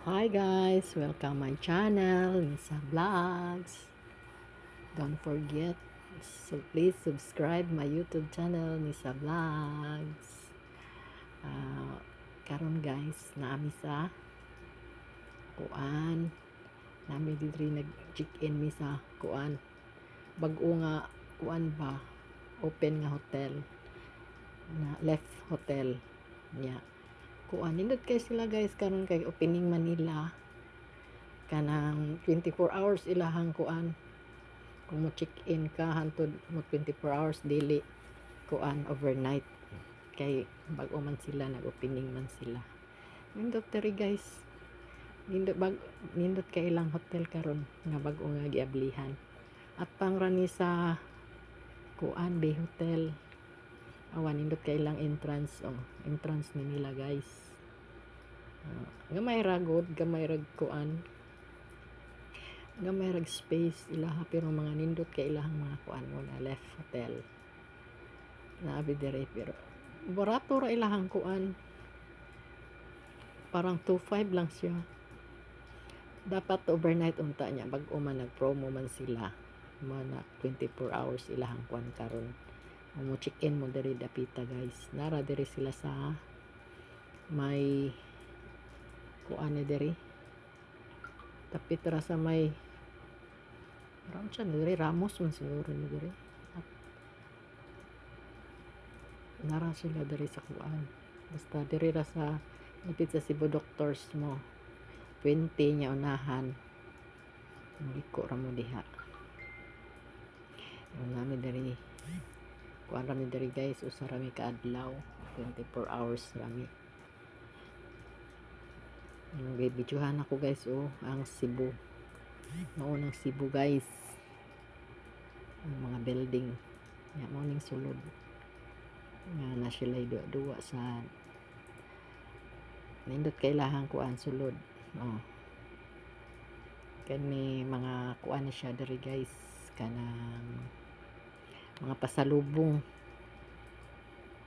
Hi guys, welcome my channel, Lisa Vlogs. Don't forget, so please subscribe my YouTube channel, Lisa Vlogs. Uh, karon guys, naami sa kuan. Nami diri nag-check-in mi sa kuan. Bag-o nga kuan ba, open nga hotel na left hotel niya. Kuan nindot kay sila guys karon kay opening Manila kanang 24 hours ilahang kuan kung mo check in ka hantod mo 24 hours daily kuan overnight kay bag-o man sila nag-opening man sila nindot diri guys nindot kay ilang hotel karon nga bag-o nga giablihan at pangrani sa kuan Bay Hotel awan nindot kay ilang entrance entrance ni nila guys gamay ra gud gamay ra kuan gamay rag space ilaha pero mga nindot kay ilahang mga kuan mo na left hotel na abi dire pero barato ra ilahang kuan parang 2.5 lang siya dapat overnight unta niya bag-o man nag-promo man sila mana 24 hours ilahang kuan karon mo check in mo diri dapita guys nara diri sila sa may kuan ni diri tapit ra sa may around siya diri Ramos man siguro ni diri nara sila diri sa kuan basta diri ra sa lapit sa Cebu Doctors mo 20 nya unahan liko ra mo diha nami diri kuan rami diri guys usa rami ka adlaw 24 hours rami bibidyohan ako guys ang Cebu maunang Cebu guys ang mga building ya mo ning sulod nga na sila duwa sa nindot kailahang kuan sulod kani mga kuan ni siya diri guys kanang mga pasalubong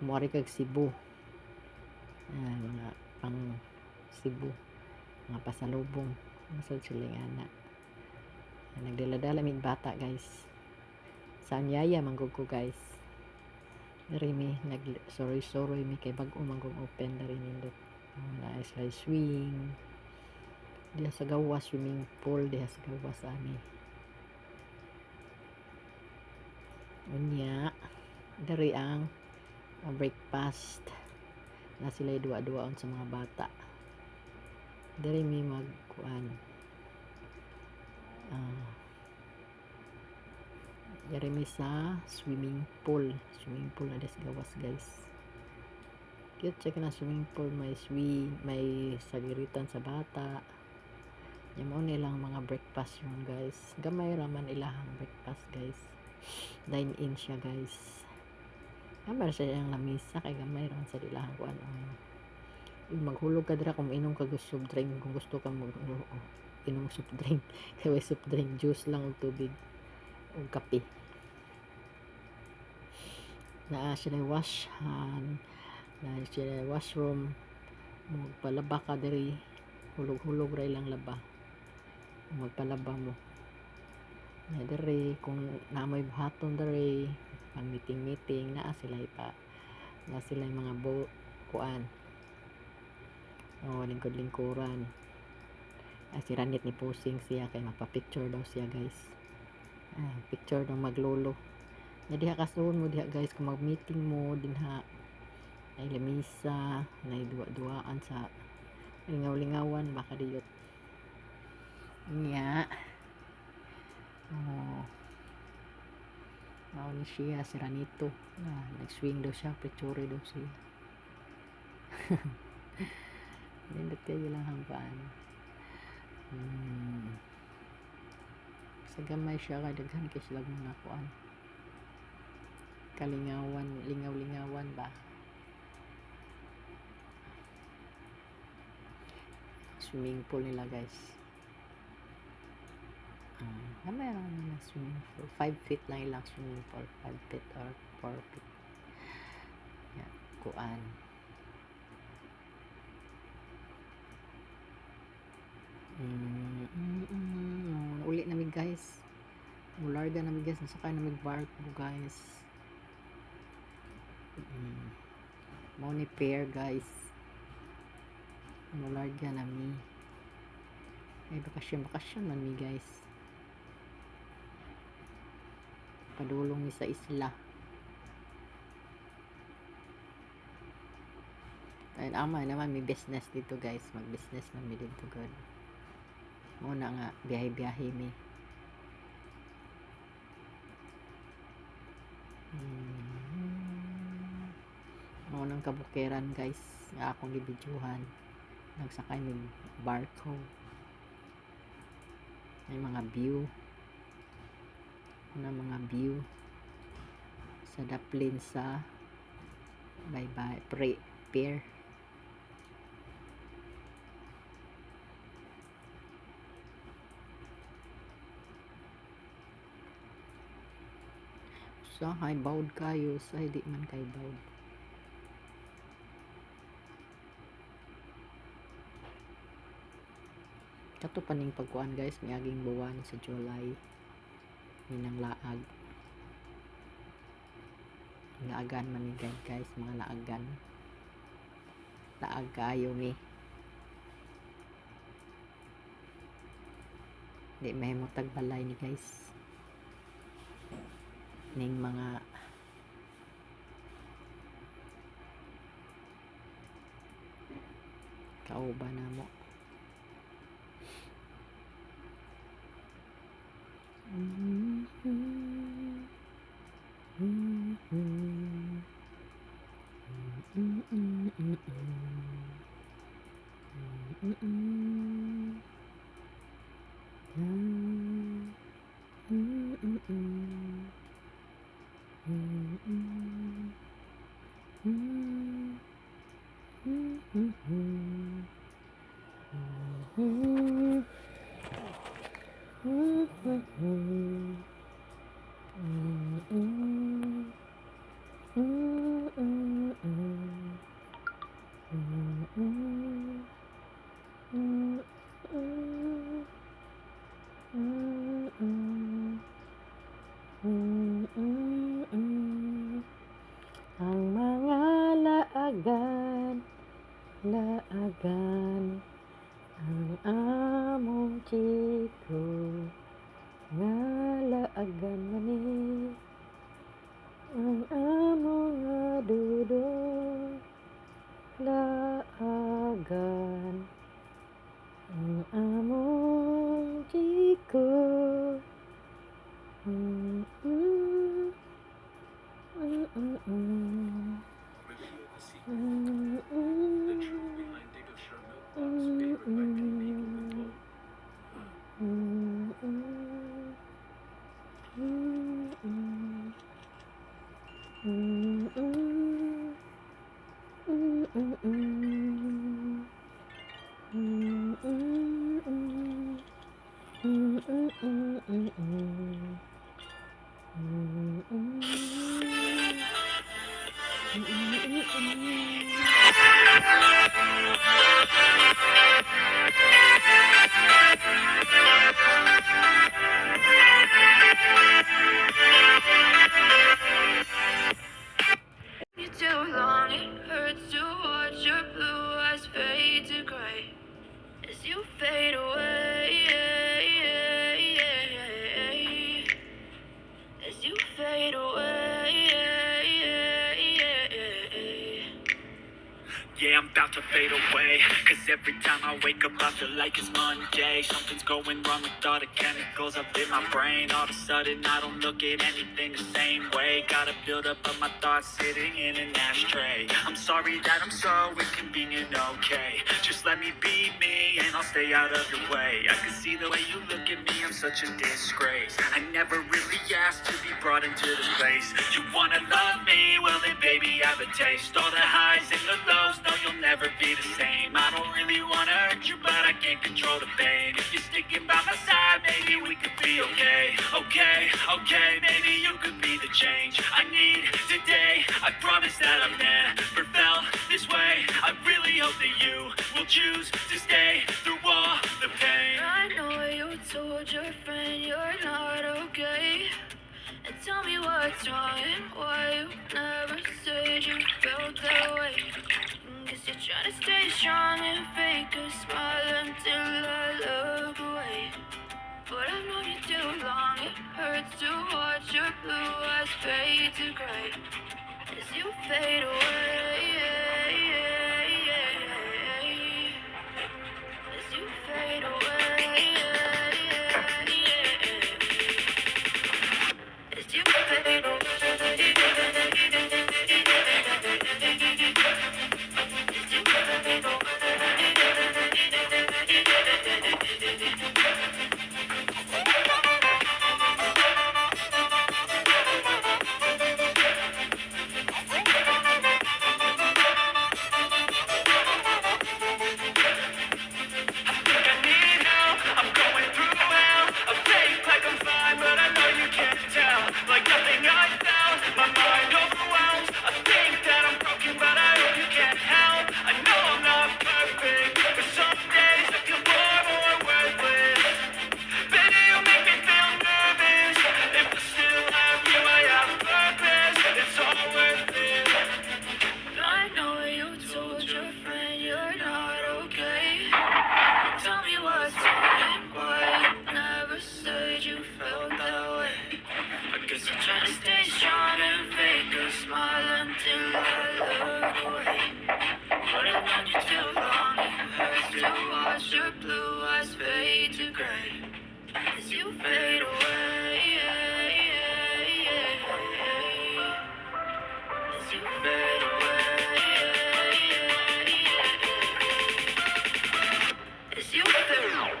muari kag Cebu mga pang Cebu mga pasalubong masud sila ana nagdala-dala mig bata guys sa anyaya manggug ko guys diri mi nag sorry mi kay bag-o manggug open diri nindot na slide swing diha sa gawas swimming pool diha sa gawas ani unya diri ang breakfast na sila duwa-duwaon sa mga bata diri mi magkuan diri mi sa swimming pool na des gawas guys cute check na swimming pool may may sagiritan sa bata yung mo nilang mga breakfast yun guys gamay raman ilahang breakfast guys dine in siya guys gamay siya yung lamisa kay gamay raman sa ilahang kuan maghulog ka dira kung inom ka soft drink kung gusto ka inom soft drink kay soft drink juice lang ug tubig ug kape na sila wash hand na sila washroom magpalaba ka diri hulog-hulog ra ilang laba magpalaba mo na diri kung namoy buhaton diri pang meeting naa sila na sila mga kuan lingkod-lingkuran si Ranit ni posing siya kay magpa-picture daw siya guys picture daw maglolo na diha kasuon mo diha guys kung mag-meeting mo dinha ay lamisa na duwa-duwaan sa lingaw-lingawan baka diyot niya mao ni siya si Ranito nag-swing daw siya picture daw siya nindot kayo lang hangpaan sa gamay siya kay daghan kay sila mga kuan kalingawan lingaw-lingawan ba swimming pool nila guys gamay lang naman swimming pool 5 feet lang ilang swimming pool 5 feet or 4 feet yan kuan Uli na mig guys. Mularga na mig guys. Nasakay na mig barko guys. Mo ni pair guys. Mularga na mi. Ay bakasyon man mi guys. Padulong ni sa isla. Ayun, ama naman may business dito guys. Mag-business man mi dito good. Muna nga, biyahe-biyahe mi. Munang kabukiran guys. Nga akong gibidyuhan. Nagsakay ng barko. May mga view. Mga view. Sa daplin sa bye-bye. Pier. Sa hay bawd kayo sa di man kay bawd. Kato paning pagkuan guys, miaging buwan sa July. Minang laag. Laagan man ni guys, mga laagan. Laag kayo mi. Di may mo tagbalay ni guys. Ning mga kauba na mo. Ang mga laagan ang among chiko nga laagan mani ang among dudong laagan ang among chiko. Too long, it hurts to watch your blue eyes fade to gray as you fade away. As you fade away. Yeah, I'm about to fade away. Cause every time I wake up I feel like it's Monday. Something's going wrong with all the chemicals up in my brain. All of a sudden I don't look at anything the same way. Gotta build up of my thoughts sitting in an ashtray. I'm sorry that I'm so inconvenient, okay. Just let me be me and I'll stay out of your way. I can see the way you look at me, I'm such a disgrace. I never really asked to be brought into this place. You wanna love me? Well then baby I have a taste. All the highs and the lows, no you'll never be the same. I don't really wanna hurt you but I can't control the pain. If you're sticking by my side, maybe we could be okay. Okay, maybe you could be the change I need today. I promise that I've never felt this way. I really hope that you will choose to stay through all the pain. trying to stay strong and fake a smile until I look away. But I've known you too long, it hurts to watch your blue eyes fade to gray as you fade away. As you fade away. As you fade away. Trying to stay strong and fake a smile until I look away. But I've known you too long, it hurts to watch your blue eyes fade to gray as you fade away. As you fade away. As you fade away.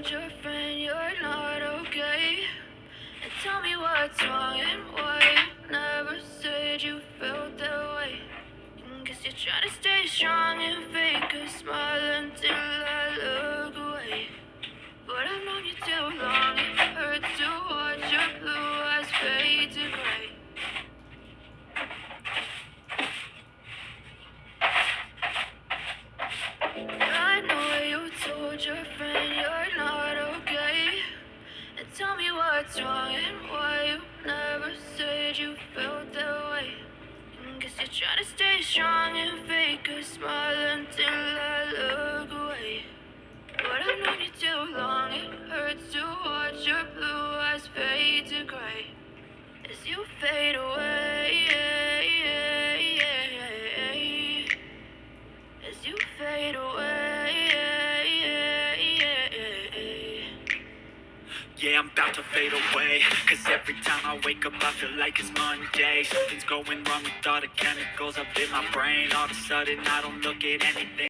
Your friend you're not okay, and tell me what's wrong and why you never said you felt that way. Guess you're trying to stay strong and fake a smile until I look away. But I've known you too long, it hurts to watch your blue eyes fade to gray. I know you told your friend you're not okay, and tell me what's wrong and why you never said you felt that way. Guess you're trying to stay strong and fake a smile until I look away. But I've known you too long, it hurts to watch your blue eyes fade to gray as you fade away. As you fade away. Yeah, I'm about to fade away. Cause every time I wake up I feel like it's Monday. Something's going wrong with all the chemicals up in my brain. All of a sudden I don't look at anything